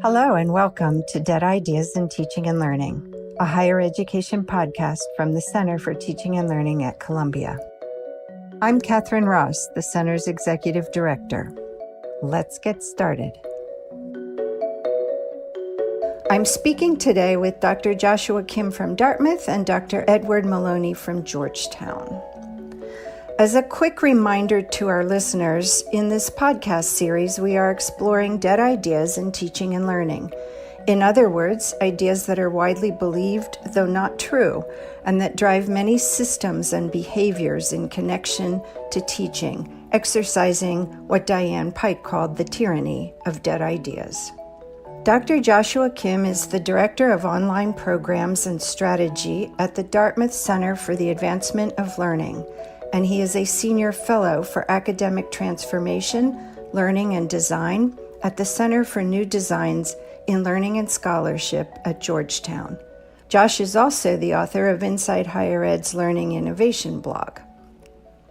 Hello and welcome to Dead Ideas in Teaching and Learning, a higher education podcast from the Center for Teaching and Learning at Columbia. I'm Catherine Ross, the Center's Executive Director. Let's get started. I'm speaking today with Dr. Joshua Kim from Dartmouth and Dr. Edward Maloney from Georgetown. As a quick reminder to our listeners, in this podcast series, we are exploring dead ideas in teaching and learning. In other words, ideas that are widely believed, though not true, and that drive many systems and behaviors in connection to teaching, exercising what Diane Pike called the tyranny of dead ideas. Dr. Joshua Kim is the Director of Online Programs and Strategy at the Dartmouth Center for the Advancement of Learning, and he is a Senior Fellow for Academic Transformation, Learning and Design at the Center for New Designs in Learning and Scholarship at Georgetown. Josh is also the author of Inside Higher Ed's Learning Innovation blog.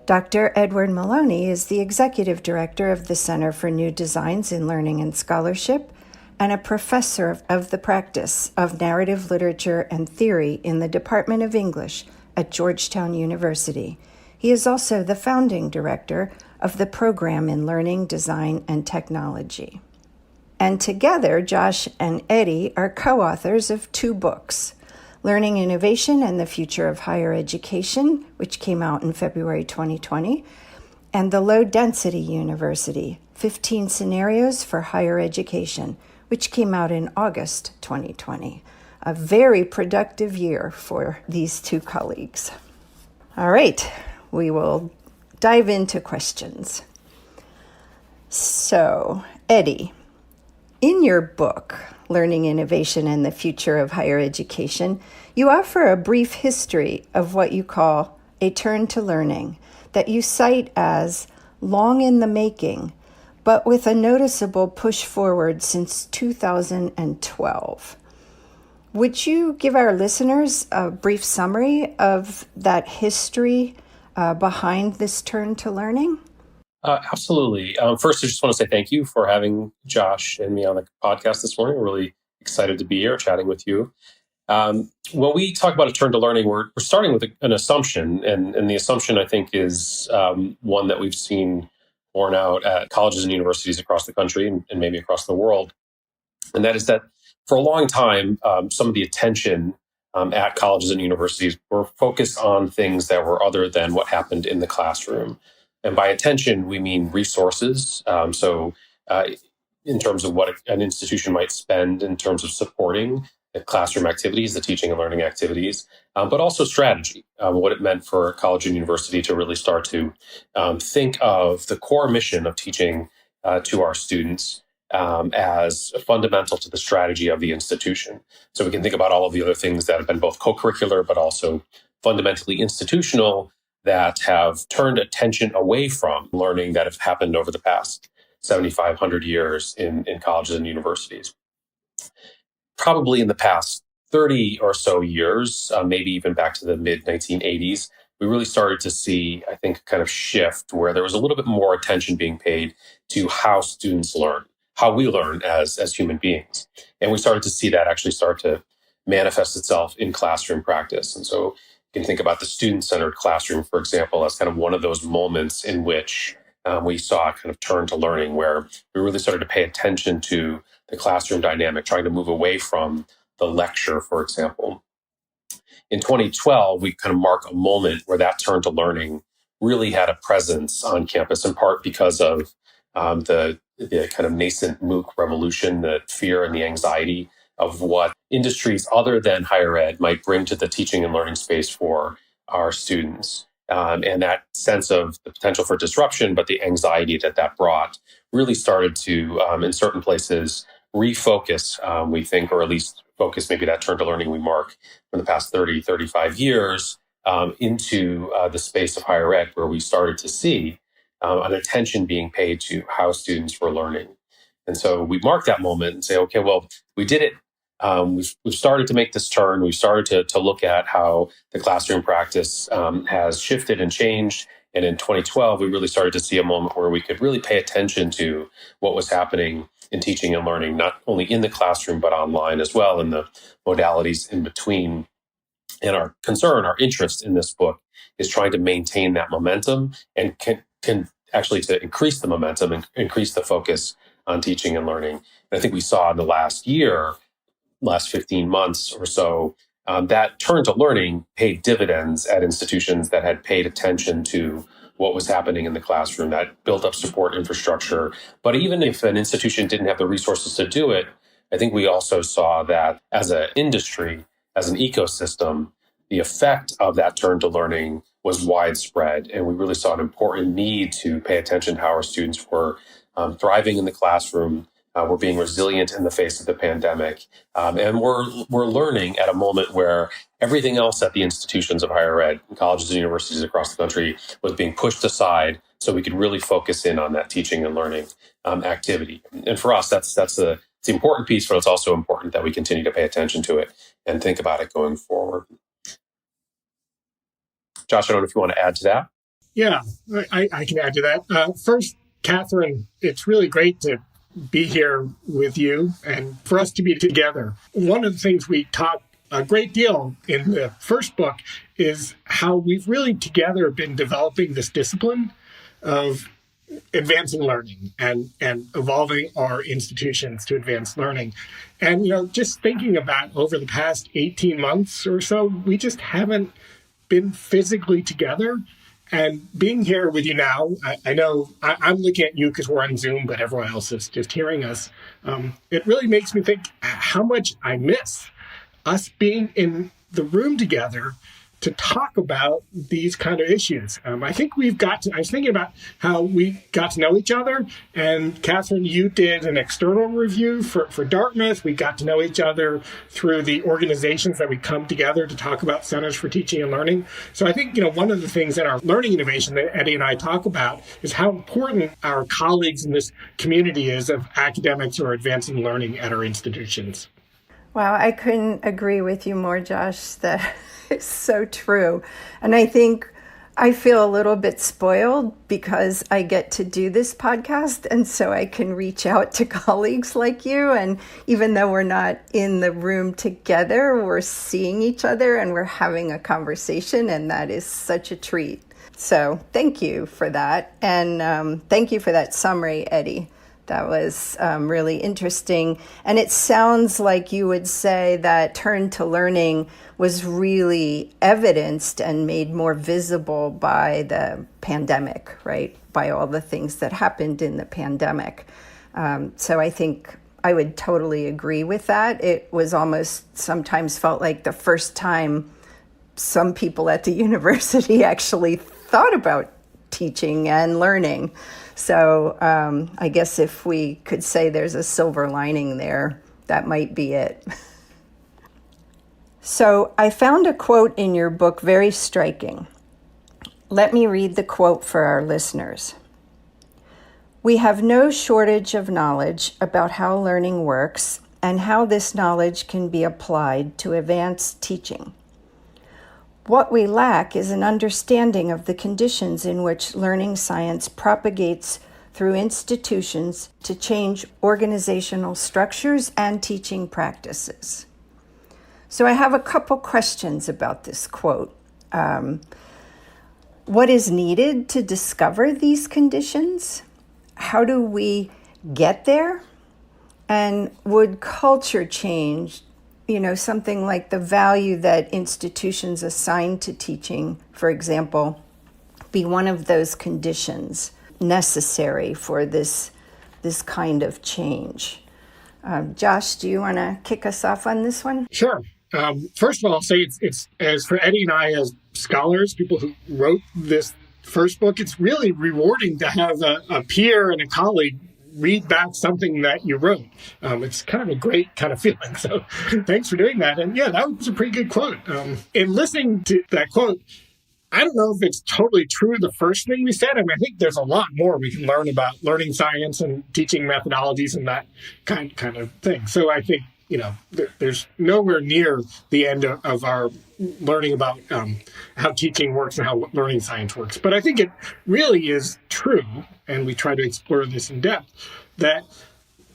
Dr. Edward Maloney is the Executive Director of the Center for New Designs in Learning and Scholarship and a professor of the practice of narrative literature and theory in the Department of English at Georgetown University. He is also the founding director of the program in Learning, Design, and Technology. And together, Josh and Eddie are co-authors of two books, Learning Innovation and the Future of Higher Education, which came out in February 2020, and The Low Density University, 15 Scenarios for Higher Education, which came out in August 2020. A very productive year for these two colleagues. All right. We will dive into questions. So, Eddie, in your book, Learning Innovation and the Future of Higher Education, you offer a brief history of what you call a turn to learning that you cite as long in the making, but with a noticeable push forward since 2012. Would you give our listeners a brief summary of that history behind this turn to learning? Absolutely. First, I just want to say thank you for having Josh and me on the podcast this morning. We're really excited to be here chatting with you. When we talk about a turn to learning, we're starting with an assumption, and the assumption, I think, is one that we've seen borne out at colleges and universities across the country and maybe across the world. And that is that for a long time, some of the attention at colleges and universities were focused on things that were other than what happened in the classroom. And by attention, we mean resources. In terms of what an institution might spend in terms of supporting the classroom activities, the teaching and learning activities, but also strategy, what it meant for a college and university to really start to think of the core mission of teaching to our students as fundamental to the strategy of the institution. So we can think about all of the other things that have been both co-curricular, but also fundamentally institutional that have turned attention away from learning that have happened over the past 7,500 years in colleges and universities. Probably in the past 30 or so years, maybe even back to the mid-1980s, we really started to see, I think, kind of shift where there was a little bit more attention being paid to how students learn, how we learn as human beings. And we started to see that actually start to manifest itself in classroom practice. And so you can think about the student-centered classroom, for example, as kind of one of those moments in which we saw a kind of turn to learning where we really started to pay attention to the classroom dynamic, trying to move away from the lecture, for example. In 2012, we kind of mark a moment where that turn to learning really had a presence on campus, in part because of the kind of nascent MOOC revolution, the fear and the anxiety of what industries other than higher ed might bring to the teaching and learning space for our students. And that sense of the potential for disruption, but the anxiety that brought really started to, in certain places, refocus, we think, or at least focus maybe that turn to learning we mark from the past 30, 35 years into the space of higher ed, where we started to see an attention being paid to how students were learning. And so we mark that moment and say, okay, well, we did it. We've started to make this turn. We've started to look at how the classroom practice has shifted and changed. And in 2012, we really started to see a moment where we could really pay attention to what was happening in teaching and learning, not only in the classroom, but online as well, and the modalities in between. And our concern, our interest in this book is trying to maintain that momentum and can actually to increase the momentum and increase the focus on teaching and learning. And I think we saw in the last 15 months or so, that turn to learning paid dividends at institutions that had paid attention to what was happening in the classroom, that built up support infrastructure. But even if an institution didn't have the resources to do it, I think we also saw that as an industry, as an ecosystem, the effect of that turn to learning was widespread. And we really saw an important need to pay attention to how our students were thriving in the classroom, we're being resilient in the face of the pandemic. And we're learning at a moment where everything else at the institutions of higher ed, colleges and universities across the country, was being pushed aside so we could really focus in on that teaching and learning activity. And for us, it's an important piece, but it's also important that we continue to pay attention to it and think about it going forward. Josh, I don't know if you want to add to that. Yeah, I can add to that. First, Catherine, it's really great to be here with you and for us to be together. One of the things we talk a great deal in the first book is how we've really together been developing this discipline of advancing learning and evolving our institutions to advance learning. And, just thinking about over the past 18 months or so, we just haven't been physically together. And being here with you now, I know I'm looking at you because we're on Zoom, but everyone else is just hearing us. It really makes me think how much I miss us being in the room together to talk about these kind of issues. I was thinking about how we got to know each other. And Catherine, you did an external review for Dartmouth. We got to know each other through the organizations that we come together to talk about Centers for Teaching and Learning. So I think, one of the things in our learning innovation that Eddie and I talk about is how important our colleagues in this community is of academics who are advancing learning at our institutions. Wow, I couldn't agree with you more, Josh. That is so true. And I think I feel a little bit spoiled because I get to do this podcast. And so I can reach out to colleagues like you. And even though we're not in the room together, we're seeing each other and we're having a conversation. And that is such a treat. So thank you for that. And thank you for that summary, Eddie. That was really interesting. And it sounds like you would say that turn to learning was really evidenced and made more visible by the pandemic, right? By all the things that happened in the pandemic. So I think I would totally agree with that. It was almost sometimes felt like the first time some people at the university actually thought about teaching and learning. So I guess if we could say there's a silver lining there, that might be it. So I found a quote in your book very striking. Let me read the quote for our listeners. We have no shortage of knowledge about how learning works and how this knowledge can be applied to advance teaching. What we lack is an understanding of the conditions in which learning science propagates through institutions to change organizational structures and teaching practices. So I have a couple questions about this quote. What is needed to discover these conditions? How do we get there? And would culture change, something like the value that institutions assign to teaching, for example, be one of those conditions necessary for this kind of change? Josh, do you want to kick us off on this one? Sure. First of all, I'll say it's as for Eddie and I as scholars, people who wrote this first book, it's really rewarding to have a peer and a colleague read back something that you wrote. It's kind of a great kind of feeling. So thanks for doing that. And yeah, that was a pretty good quote. In listening to that quote, I don't know if it's totally true, the first thing we said. I think there's a lot more we can learn about learning science and teaching methodologies and that kind of thing. So I think, there's nowhere near the end of our learning about how teaching works and how learning science works. But I think it really is true, and we try to explore this in depth, that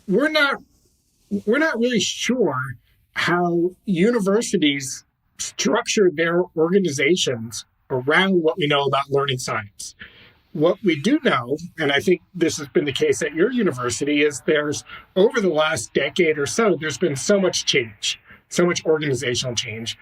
we're not really sure how universities structure their organizations around what we know about learning science. What we do know, and I think this has been the case at your university, is there's over the last decade or so, there's been so much change, so much organizational change.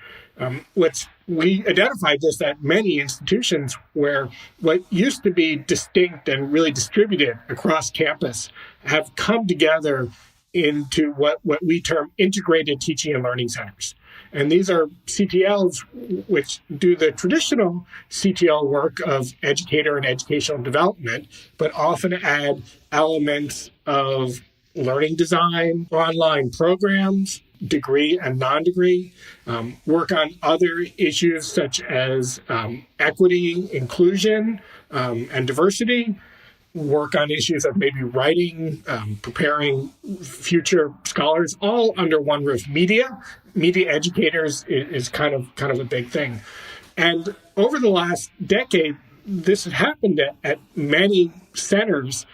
We identified this at many institutions where what used to be distinct and really distributed across campus have come together into what we term integrated teaching and learning centers. And these are CTLs which do the traditional CTL work of educator and educational development, but often add elements of learning design, online programs, degree and non-degree, work on other issues such as equity, inclusion, and diversity, work on issues of maybe writing, preparing future scholars, all under one roof. Media educators is kind of a big thing. And over the last decade, this has happened at many centers,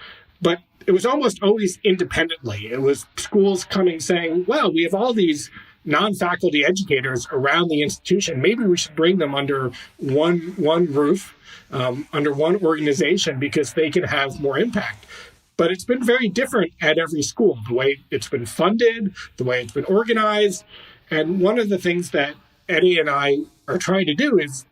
but it was almost always independently. It was schools coming saying, well, we have all these non-faculty educators around the institution. Maybe we should bring them under one roof, under one organization, because they can have more impact. But it's been very different at every school, the way it's been funded, the way it's been organized. And one of the things that Eddie and I are trying to do is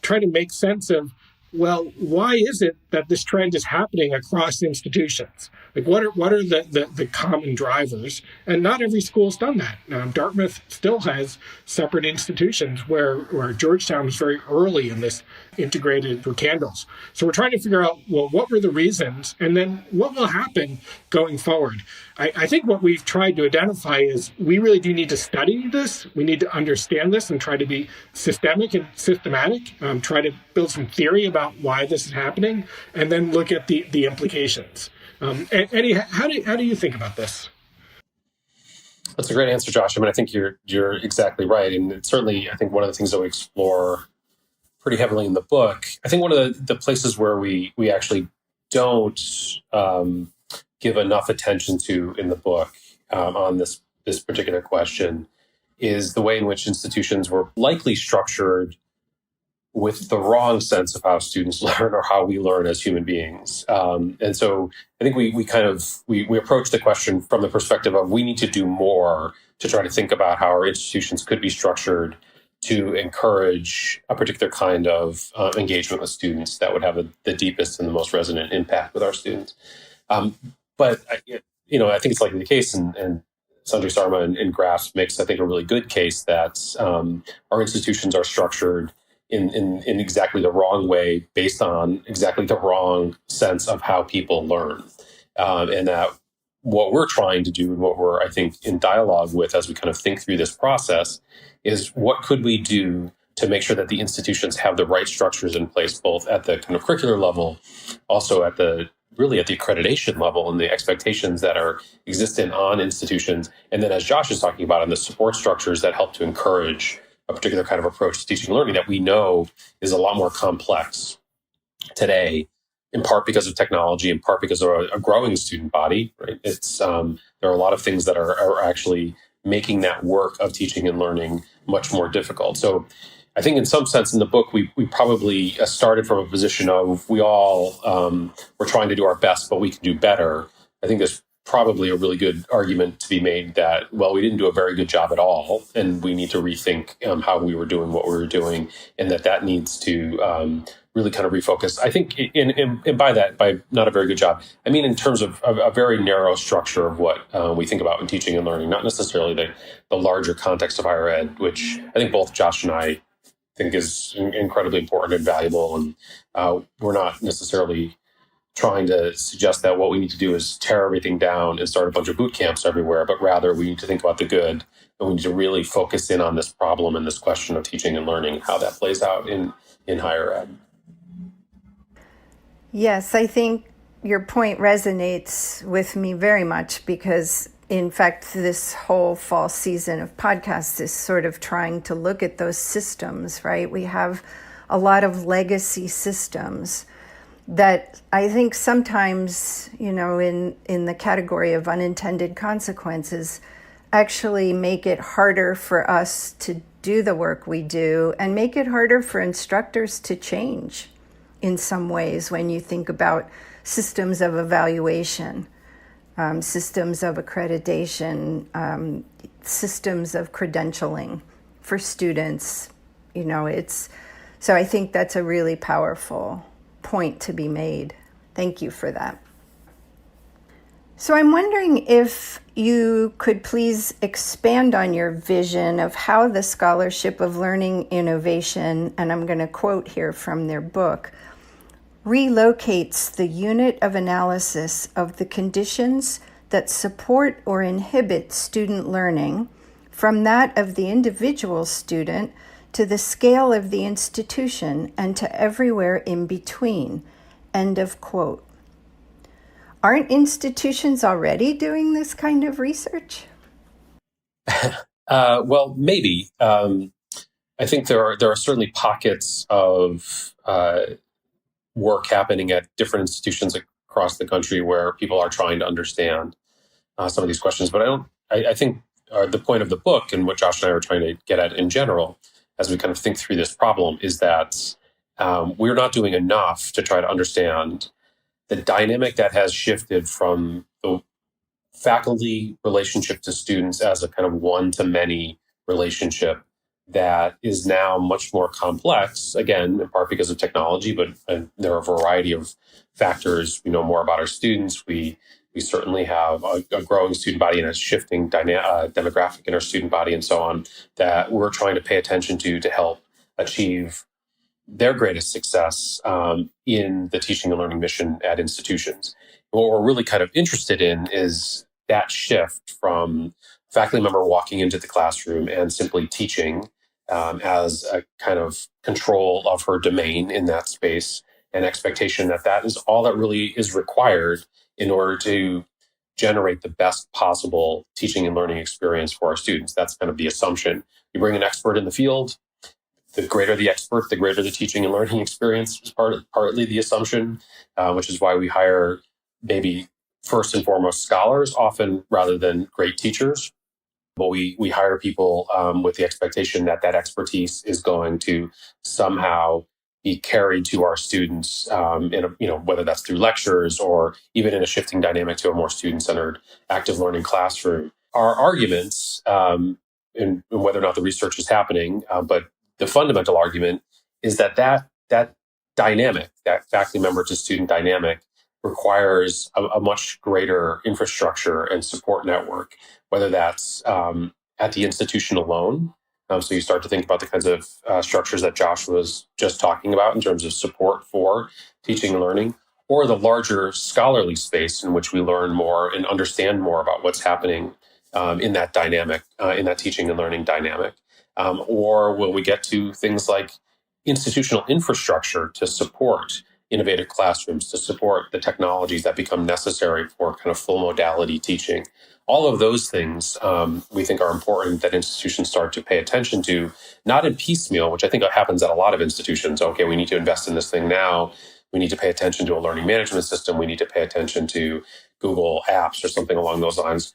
try to make sense of, well, why is it that this trend is happening across institutions? Like, what are the common drivers? And not every school's done that. Dartmouth still has separate institutions where Georgetown was very early in this integrated for candles. So we're trying to figure out, well, what were the reasons? And then what will happen going forward? I think what we've tried to identify is we really do need to study this. We need to understand this and try to be systemic and systematic, try to build some theory about why this is happening, and then look at the implications. Eddie, how do you think about this? That's a great answer, Josh. I mean, I think you're exactly right. And it's certainly, I think, one of the things that we explore pretty heavily in the book. I think one of the places where we actually don't give enough attention to in the book on this particular question is the way in which institutions were likely structured with the wrong sense of how students learn or how we learn as human beings. And so I think we approach the question from the perspective of we need to do more to try to think about how our institutions could be structured to encourage a particular kind of engagement with students that would have the deepest and the most resonant impact with our students. But I think it's likely the case, and Sanjay Sarma and Graff's makes, I think, a really good case that our institutions are structured in exactly the wrong way, based on exactly the wrong sense of how people learn. And that what we're trying to do and what we're, I think, in dialogue with as we kind of think through this process is what could we do to make sure that the institutions have the right structures in place, both at the kind of curricular level, also at the accreditation level and the expectations that are existent on institutions. And then, as Josh is talking about, on the support structures that help to encourage a particular kind of approach to teaching and learning that we know is a lot more complex today, in part because of technology, in part because of a growing student body, right? It's there are a lot of things that are actually making that work of teaching and learning much more difficult. So I think in some sense in the book, we probably started from a position of we all we're trying to do our best, but we can do better. I think there's probably a really good argument to be made that, well, we didn't do a very good job at all, and we need to rethink how we were doing what we were doing, and that needs to really kind of refocus. I think, and by not a very good job, I mean in terms of a very narrow structure of what we think about in teaching and learning, not necessarily the larger context of higher ed, which I think both Josh and I think is incredibly important and valuable. And we're not necessarily trying to suggest that what we need to do is tear everything down and start a bunch of boot camps everywhere, but rather we need to think about the good, and we need to really focus in on this problem and this question of teaching and learning, how that plays out in higher ed. Yes, I think your point resonates with me very much because, in fact, this whole fall season of podcasts is sort of trying to look at those systems, right? We have a lot of legacy systems. that I think sometimes, in the category of unintended consequences, actually make it harder for us to do the work we do and make it harder for instructors to change in some ways when you think about systems of evaluation, systems of accreditation, systems of credentialing for students. So I think that's a really powerful point to be made. Thank you for that. So I'm wondering if you could please expand on your vision of how the Scholarship of Learning Innovation, and I'm going to quote here from their book, relocates the unit of analysis of the conditions that support or inhibit student learning from that of the individual student to the scale of the institution and to everywhere in between. End of quote. Aren't institutions already doing this kind of research? Well, maybe. I think there are certainly pockets of work happening at different institutions across the country where people are trying to understand some of these questions. But I think the point of the book and what Josh and I are trying to get at in general, as we kind of think through this problem, is that we're not doing enough to try to understand the dynamic that has shifted from the faculty relationship to students as a kind of one-to-many relationship that is now much more complex, again, in part because of technology, but there are a variety of factors. We know more about our students. We certainly have a growing student body and a shifting demographic in our student body and so on that we're trying to pay attention to help achieve their greatest success in the teaching and learning mission at institutions. What we're really kind of interested in is that shift from a faculty member walking into the classroom and simply teaching as a kind of control of her domain in that space, and expectation that is all that really is required in order to generate the best possible teaching and learning experience for our students. That's kind of the assumption. You bring an expert in the field, the greater the expert, the greater the teaching and learning experience is partly the assumption, which is why we hire maybe first and foremost scholars often rather than great teachers. But we hire people with the expectation that expertise is going to somehow be carried to our students, whether that's through lectures or even in a shifting dynamic to a more student-centered active learning classroom. Our arguments, and whether or not the research is happening, but the fundamental argument is that dynamic, that faculty member to student dynamic, requires a much greater infrastructure and support network, whether that's at the institution alone. So you start to think about the kinds of structures that Josh was just talking about in terms of support for teaching and learning, or the larger scholarly space in which we learn more and understand more about what's happening in that dynamic, in that teaching and learning dynamic. Or when we get to things like institutional infrastructure to support innovative classrooms, to support the technologies that become necessary for kind of full modality teaching. All of those things we think are important that institutions start to pay attention to, not in piecemeal, which I think happens at a lot of institutions. Okay, we need to invest in this thing now. We need to pay attention to a learning management system. We need to pay attention to Google Apps or something along those lines.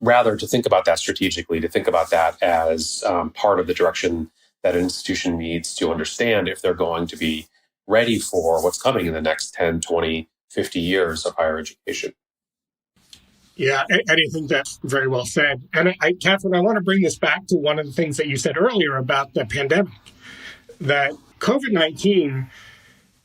Rather, to think about that strategically, to think about that as part of the direction that an institution needs to understand if they're going to be ready for what's coming in the next 10, 20, 50 years of higher education. Yeah, I think that's very well said. And Catherine, I want to bring this back to one of the things that you said earlier about the pandemic, that COVID-19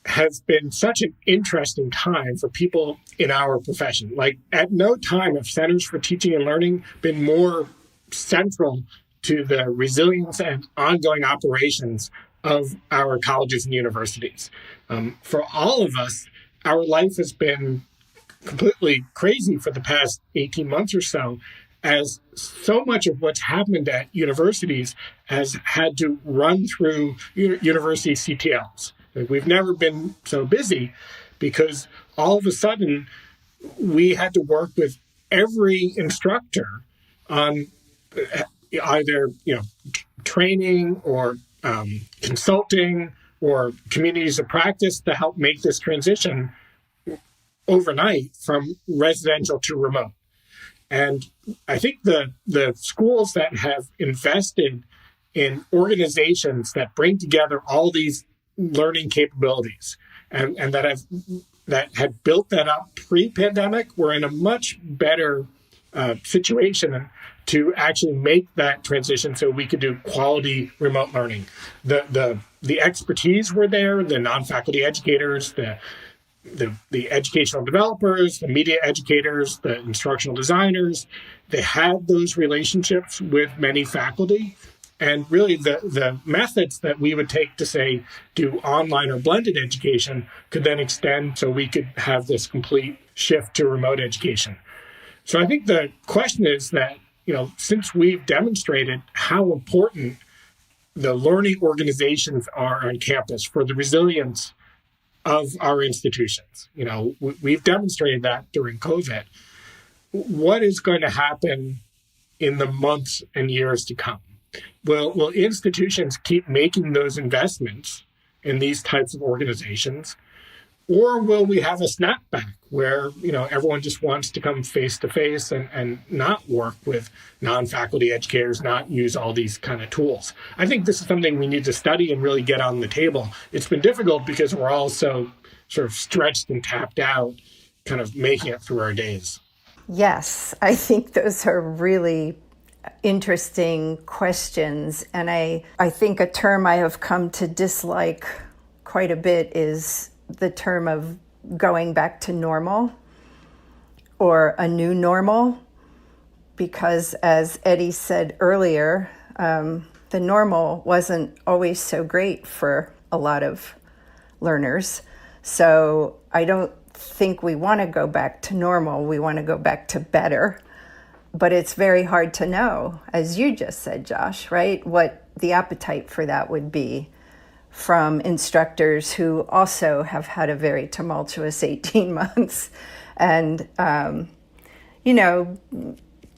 has been such an interesting time for people in our profession. Like, at no time have Centers for Teaching and Learning been more central to the resilience and ongoing operations of our colleges and universities. For all of us, our life has been completely crazy for the past 18 months or so, as so much of what's happened at universities has had to run through university CTLs. We've never been so busy because all of a sudden we had to work with every instructor on either training or consulting or communities of practice to help make this transition overnight from residential to remote. And I think the schools that have invested in organizations that bring together all these learning capabilities and that had built that up pre-pandemic were in a much better situation to actually make that transition so we could do quality remote learning. The expertise were there, the non-faculty educators, the educational developers, the media educators, the instructional designers. They had those relationships with many faculty. And really the methods that we would take to, say, do online or blended education could then extend so we could have this complete shift to remote education. So I think the question is that, since we've demonstrated how important the learning organizations are on campus for the resilience of our institutions, we've demonstrated that during COVID. What is going to happen in the months and years to come? Will institutions keep making those investments in these types of organizations? Or will we have a snapback where, everyone just wants to come face to face and not work with non-faculty educators, not use all these kind of tools? I think this is something we need to study and really get on the table. It's been difficult because we're all so sort of stretched and tapped out, kind of making it through our days. Yes, I think those are really interesting questions. And I think a term I have come to dislike quite a bit is the term of going back to normal or a new normal, because as Eddie said earlier, the normal wasn't always so great for a lot of learners. So I don't think we want to go back to normal. We want to go back to better. But it's very hard to know, as you just said, Josh, right? What the appetite for that would be from instructors who also have had a very tumultuous 18 months. And,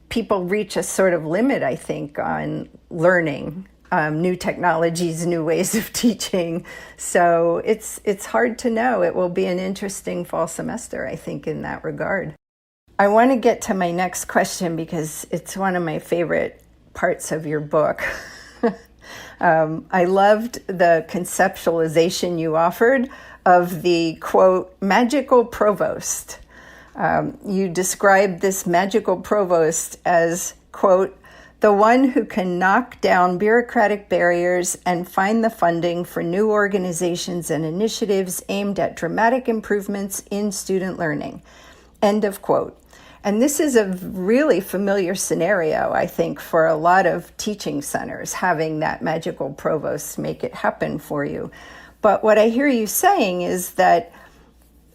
people reach a sort of limit, I think, on learning new technologies, new ways of teaching. So it's hard to know. It will be an interesting fall semester, I think, in that regard. I want to get to my next question because it's one of my favorite parts of your book. I loved the conceptualization you offered of the, quote, magical provost. You described this magical provost as, quote, the one who can knock down bureaucratic barriers and find the funding for new organizations and initiatives aimed at dramatic improvements in student learning, end of quote. And this is a really familiar scenario, I think, for a lot of teaching centers, having that magical provost make it happen for you. But what I hear you saying is that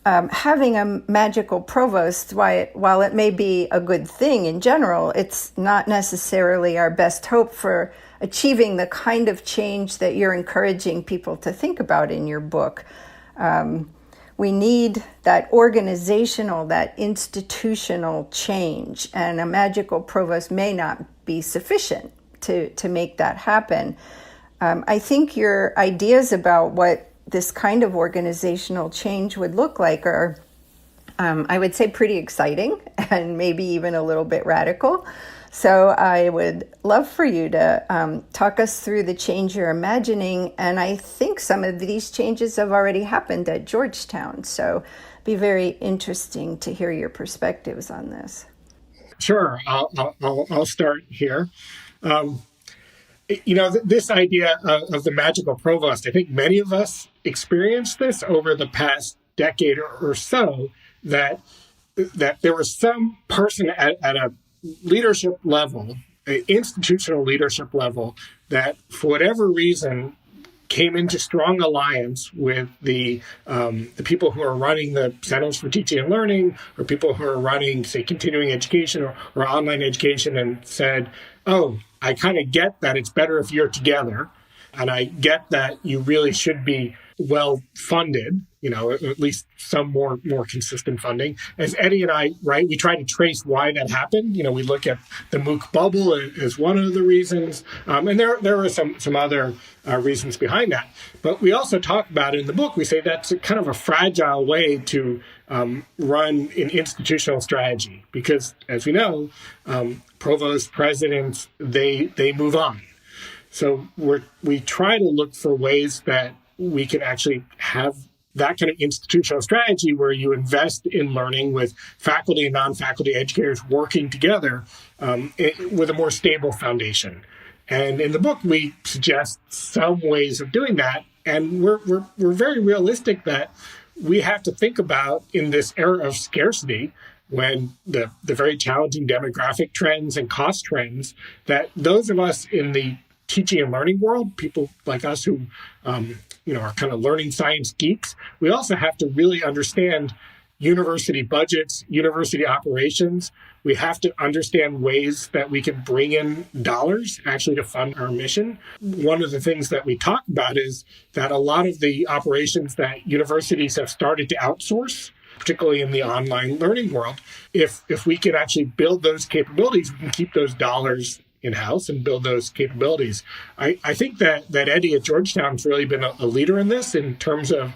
having a magical provost, while it may be a good thing in general, it's not necessarily our best hope for achieving the kind of change that you're encouraging people to think about in your book. We need that organizational, that institutional change, and a magical provost may not be sufficient to make that happen. I think your ideas about what this kind of organizational change would look like are, I would say, pretty exciting and maybe even a little bit radical. So I would love for you to talk us through the change you're imagining. And I think some of these changes have already happened at Georgetown. So it'd be very interesting to hear your perspectives on this. Sure. I'll start here. This idea of the magical provost, I think many of us experienced this over the past decade or so, that there was some person at a leadership level, institutional leadership level, that for whatever reason came into strong alliance with the people who are running the Centers for Teaching and Learning, or people who are running, say, continuing education or online education, and said, oh, I kind of get that it's better if you're together, and I get that you really should be well funded, at least some more consistent funding. As Eddie and I, right, we try to trace why that happened. We look at the MOOC bubble as one of the reasons, and there are some other reasons behind that. But we also talk about it in the book. We say that's kind of a fragile way to run an institutional strategy because, as we know, provosts, presidents, they move on. So we try to look for ways that we can actually have that kind of institutional strategy where you invest in learning with faculty and non-faculty educators working together with a more stable foundation. And in the book, we suggest some ways of doing that. And we're very realistic that we have to think about in this era of scarcity, when the very challenging demographic trends and cost trends, that those of us in the teaching and learning world, people like us who are kind of learning science geeks, we also have to really understand university budgets, university operations. We have to understand ways that we can bring in dollars actually to fund our mission. One of the things that we talk about is that a lot of the operations that universities have started to outsource, particularly in the online learning world, if we can actually build those capabilities, we can keep those dollars in-house and build those capabilities. I think that Eddie at Georgetown has really been a leader in this in terms of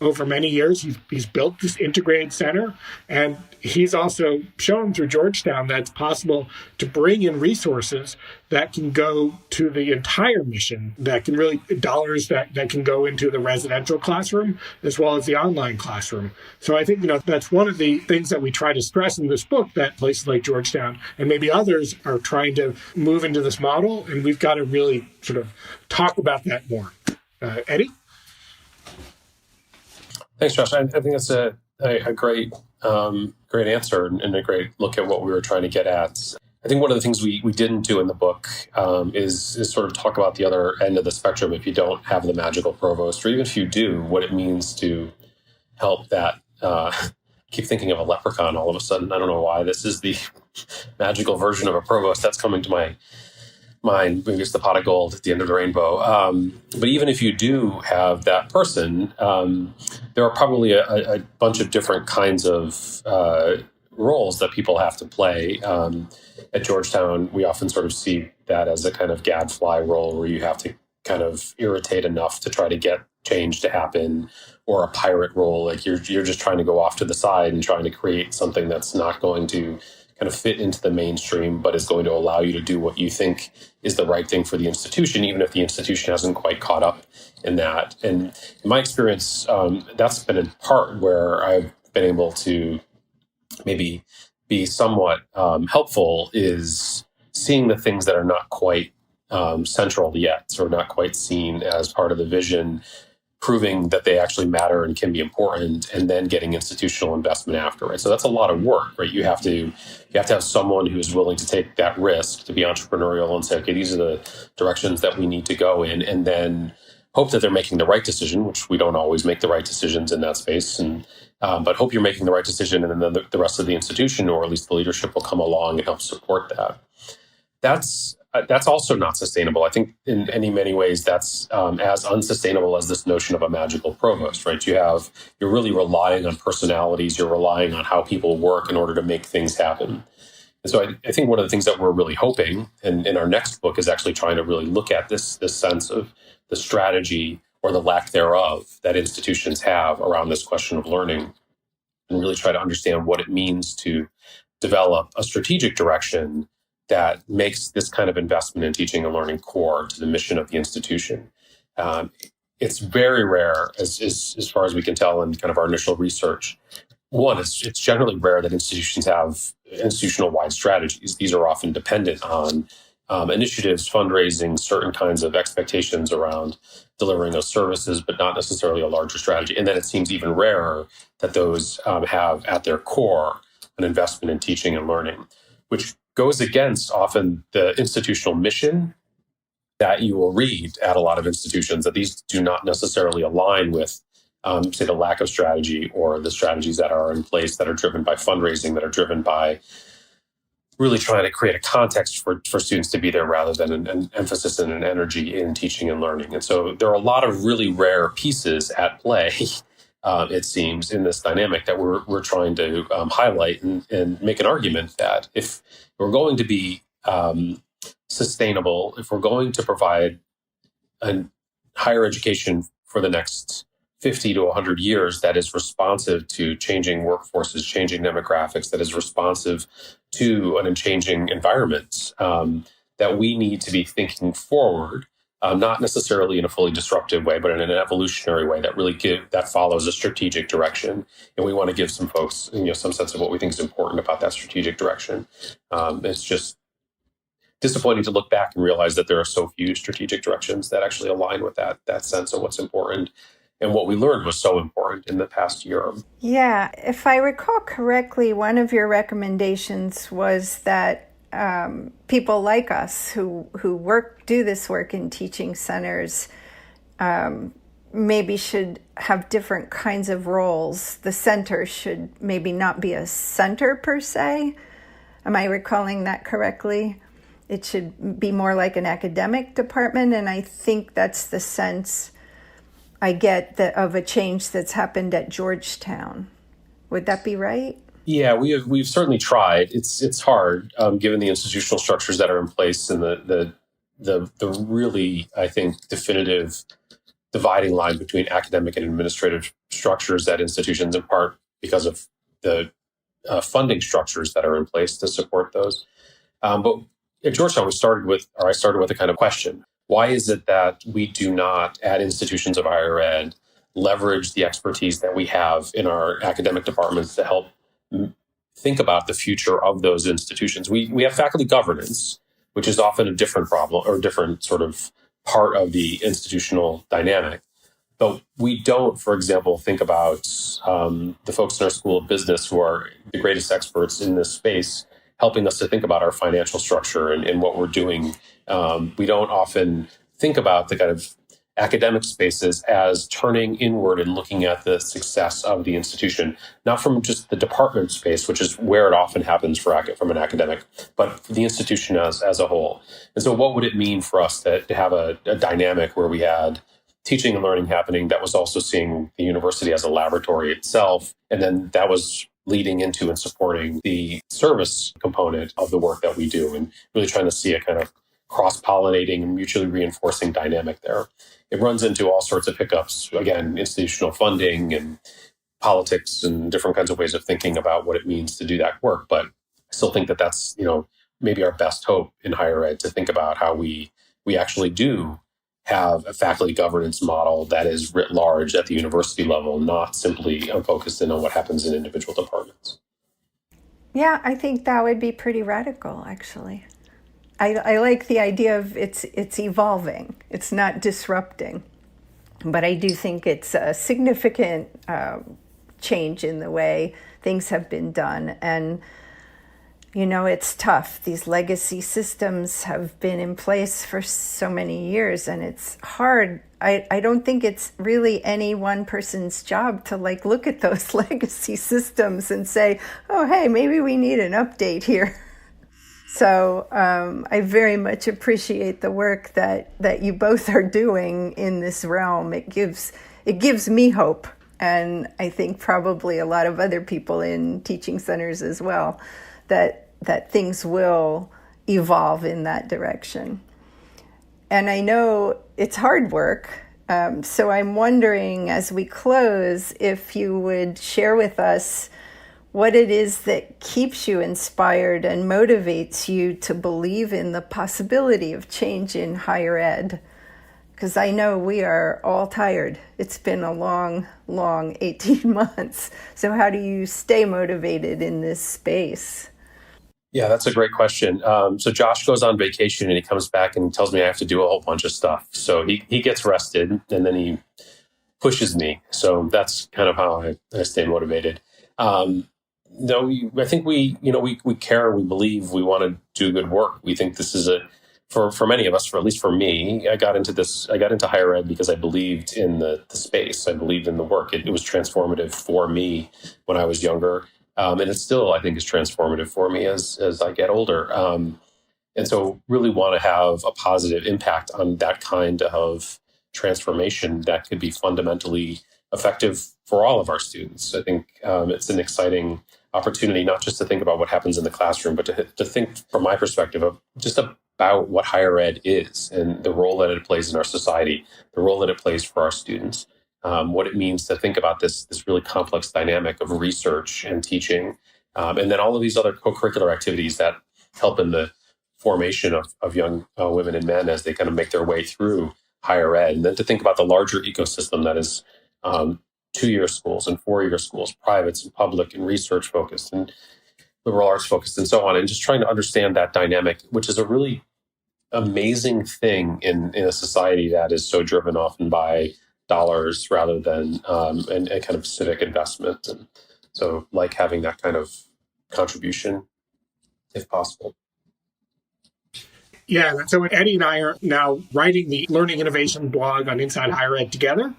over many years, he's built this integrated center, and he's also shown through Georgetown that it's possible to bring in resources that can go to the entire mission, that can really, dollars that can go into the residential classroom as well as the online classroom. So I think, that's one of the things that we try to stress in this book, that places like Georgetown and maybe others are trying to move into this model, and we've got to really sort of talk about that more. Eddie? Thanks, Josh. I think that's a great answer and a great look at what we were trying to get at. I think one of the things we didn't do in the book is sort of talk about the other end of the spectrum if you don't have the magical provost, or even if you do, what it means to help that. Keep thinking of a leprechaun all of a sudden. I don't know why. This is the magical version of a provost that's coming to my mind. Maybe it's the pot of gold at the end of the rainbow. But even if you do have that person, there are probably a bunch of different kinds of roles that people have to play. At Georgetown, we often sort of see that as a kind of gadfly role where you have to kind of irritate enough to try to get change to happen, or a pirate role, like you're just trying to go off to the side and trying to create something that's not going to kind of fit into the mainstream, but is going to allow you to do what you think is the right thing for the institution, even if the institution hasn't quite caught up in that. And in my experience, that's been in part where I've been able to maybe be somewhat helpful, is seeing the things that are not quite central yet, or not quite seen as part of the vision, proving that they actually matter and can be important, and then getting institutional investment after, right? So that's a lot of work, right? You have to have someone who is willing to take that risk, to be entrepreneurial and say, okay, these are the directions that we need to go in, and then hope that they're making the right decision, which we don't always make the right decisions in that space, and but hope you're making the right decision, and then the rest of the institution, or at least the leadership, will come along and help support that. That's also not sustainable. I think in many ways that's as unsustainable as this notion of a magical provost, right? You're really relying on personalities, you're relying on how people work in order to make things happen. And so I think one of the things that we're really hoping, and in our next book, is actually trying to really look at this sense of the strategy, or the lack thereof, that institutions have around this question of learning, and really try to understand what it means to develop a strategic direction that makes this kind of investment in teaching and learning core to the mission of the institution. It's very rare, as far as we can tell in kind of our initial research. One, it's generally rare that institutions have institutional-wide strategies. These are often dependent on initiatives, fundraising, certain kinds of expectations around delivering those services, but not necessarily a larger strategy. And then it seems even rarer that those have at their core an investment in teaching and learning, which goes against often the institutional mission that you will read at a lot of institutions, that these do not necessarily align with, say, the lack of strategy, or the strategies that are in place that are driven by fundraising, that are driven by really trying to create a context for students to be there, rather than an emphasis and an energy in teaching and learning. And so there are a lot of really rare pieces at play it seems, in this dynamic that we're trying to highlight and make an argument that if we're going to be sustainable, if we're going to provide a higher education for the next 50 to 100 years that is responsive to changing workforces, changing demographics, that is responsive to an changing environment, that we need to be thinking forward, not necessarily in a fully disruptive way, but in an evolutionary way that really that follows a strategic direction. And we want to give some folks, some sense of what we think is important about that strategic direction. It's just disappointing to look back and realize that there are so few strategic directions that actually align with that sense of what's important and what we learned was so important in the past year. Yeah, if I recall correctly, one of your recommendations was that people like us who do this work in teaching centers maybe should have different kinds of roles. The center should maybe not be a center per se. Am I recalling that correctly? It should be more like an academic department, and I think that's the sense I get of a change that's happened at Georgetown. Would that be right? Yeah, we've certainly tried. It's hard given the institutional structures that are in place and the really, I think, definitive dividing line between academic and administrative structures at institutions, in part because of the funding structures that are in place to support those. But at Georgetown, I started with a kind of question. Why is it that we do not, at institutions of higher ed, leverage the expertise that we have in our academic departments to help think about the future of those institutions? We have faculty governance, which is often a different problem or different sort of part of the institutional dynamic. But we don't, for example, think about the folks in our School of Business who are the greatest experts in this space, helping us to think about our financial structure and what we're doing. We don't often think about the kind of academic spaces as turning inward and looking at the success of the institution, not from just the department space, which is where it often happens from an academic, but for the institution as a whole. And so what would it mean for us to have a dynamic where we had teaching and learning happening that was also seeing the university as a laboratory itself, and then that was leading into and supporting the service component of the work that we do, and really trying to see a kind of cross-pollinating and mutually reinforcing dynamic there. It runs into all sorts of hiccups, again, institutional funding and politics and different kinds of ways of thinking about what it means to do that work. But I still think that that's, maybe our best hope in higher ed, to think about how we actually do have a faculty governance model that is writ large at the university level, not simply focused in on what happens in individual departments. Yeah, I think that would be pretty radical, actually. I like the idea of it's evolving. It's not disrupting. But I do think it's a significant change in the way things have been done. And, it's tough. These legacy systems have been in place for so many years, and it's hard. I don't think it's really any one person's job to look at those legacy systems and say, oh, hey, maybe we need an update here. So I very much appreciate the work that you both are doing in this realm. It gives me hope, and I think probably a lot of other people in teaching centers as well, that things will evolve in that direction. And I know it's hard work, so I'm wondering, as we close, if you would share with us what it is that keeps you inspired and motivates you to believe in the possibility of change in higher ed. Because I know we are all tired. It's been a long, long 18 months. So how do you stay motivated in this space? Yeah, that's a great question. So Josh goes on vacation and he comes back and tells me I have to do a whole bunch of stuff. So he gets rested and then he pushes me. So that's kind of how I stay motivated. No, I think we care, we believe, we want to do good work. We think this is for many of us, at least for me, I got into higher ed because I believed in the space. I believed in the work. It was transformative for me when I was younger. And it still, I think, is transformative for me as I get older. And so really want to have a positive impact on that kind of transformation that could be fundamentally effective for all of our students. I think it's an exciting opportunity, not just to think about what happens in the classroom, but to think from my perspective of just about what higher ed is and the role that it plays in our society, the role that it plays for our students, what it means to think about this really complex dynamic of research and teaching, and then all of these other co-curricular activities that help in the formation of young women and men as they kind of make their way through higher ed. And then to think about the larger ecosystem that is 2-year schools and 4-year schools, privates and public and research focused and liberal arts focused and so on. And just trying to understand that dynamic, which is a really amazing thing in a society that is so driven often by dollars rather than and kind of civic investment. And so like having that kind of contribution, if possible. Yeah, so Eddie and I are now writing the Learning Innovation blog on Inside Higher Ed together,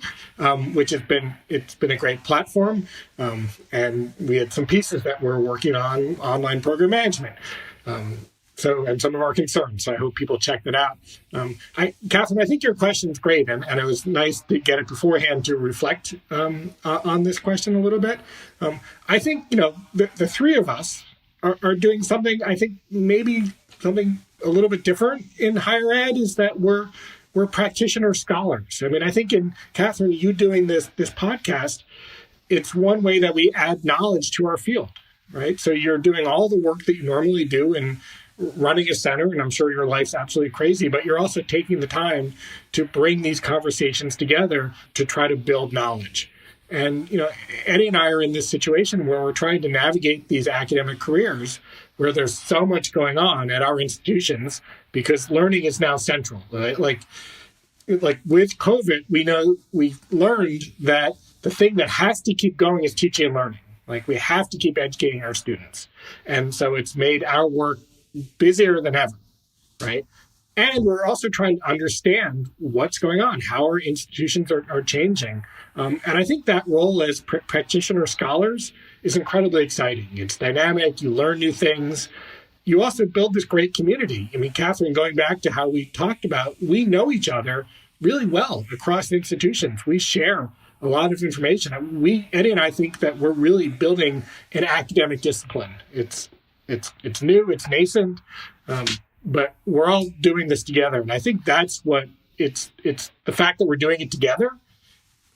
which has been a great platform. And we had some pieces that we're working on online program management. And some of our concerns. So I hope people check that out. Catherine, I think your question's great, and it was nice to get it beforehand to reflect on this question a little bit. I think the three of us are doing something. I think maybe something a little bit different in higher ed is that we're practitioner scholars. I mean, I think in Catherine, you doing this podcast, it's one way that we add knowledge to our field, right? So you're doing all the work that you normally do in running a center, and I'm sure your life's absolutely crazy, but you're also taking the time to bring these conversations together to try to build knowledge. And, Eddie and I are in this situation where we're trying to navigate these academic careers where there's so much going on at our institutions because learning is now central. Right? Like with COVID, we learned that the thing that has to keep going is teaching and learning. Like we have to keep educating our students. And so it's made our work busier than ever, right? And we're also trying to understand what's going on, how our institutions are changing. And I think that role as practitioner scholars is incredibly exciting. It's dynamic. You learn new things. You also build this great community. I mean, Catherine, going back to how we talked about, we know each other really well across the institutions. We share a lot of information. Eddie and I think that we're really building an academic discipline. It's new, it's nascent, but we're all doing this together. And I think that's what it's the fact that we're doing it together,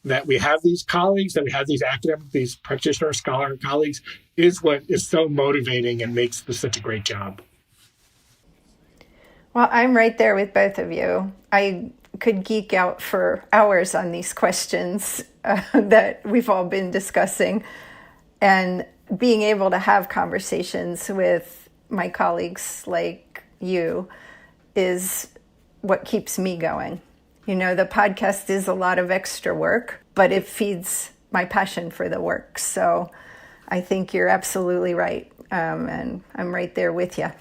that we have these colleagues, that we have these practitioner scholar colleagues is what is so motivating and makes this such a great job. Well, I'm right there with both of you. I could geek out for hours on these questions that we've all been discussing, and being able to have conversations with my colleagues like you is what keeps me going. The podcast is a lot of extra work, but it feeds my passion for the work. So I think you're absolutely right. And I'm right there with you.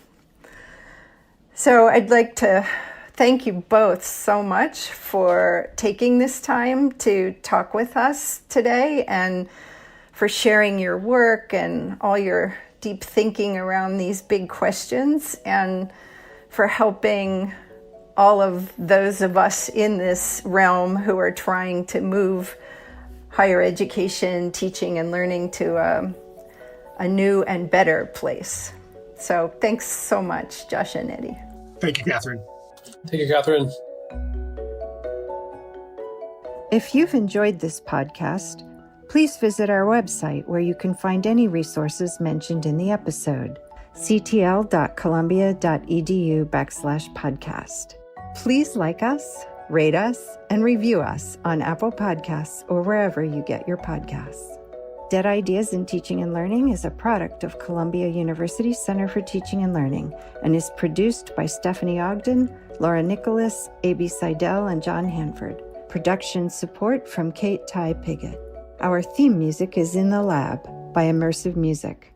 So I'd like to thank you both so much for taking this time to talk with us today and for sharing your work and all your deep thinking around these big questions, and for helping all of those of us in this realm who are trying to move higher education, teaching, and learning to a new and better place. So thanks so much, Josh and Eddie. Thank you, Catherine. Thank you, Catherine. If you've enjoyed this podcast, please visit our website where you can find any resources mentioned in the episode, ctl.columbia.edu/podcast. Please like us, rate us, and review us on Apple Podcasts or wherever you get your podcasts. Dead Ideas in Teaching and Learning is a product of Columbia University Center for Teaching and Learning and is produced by Stephanie Ogden, Laura Nicholas, A.B. Seidel, and John Hanford. Production support from Kate Ty Piggott. Our theme music is In the Lab by Immersive Music.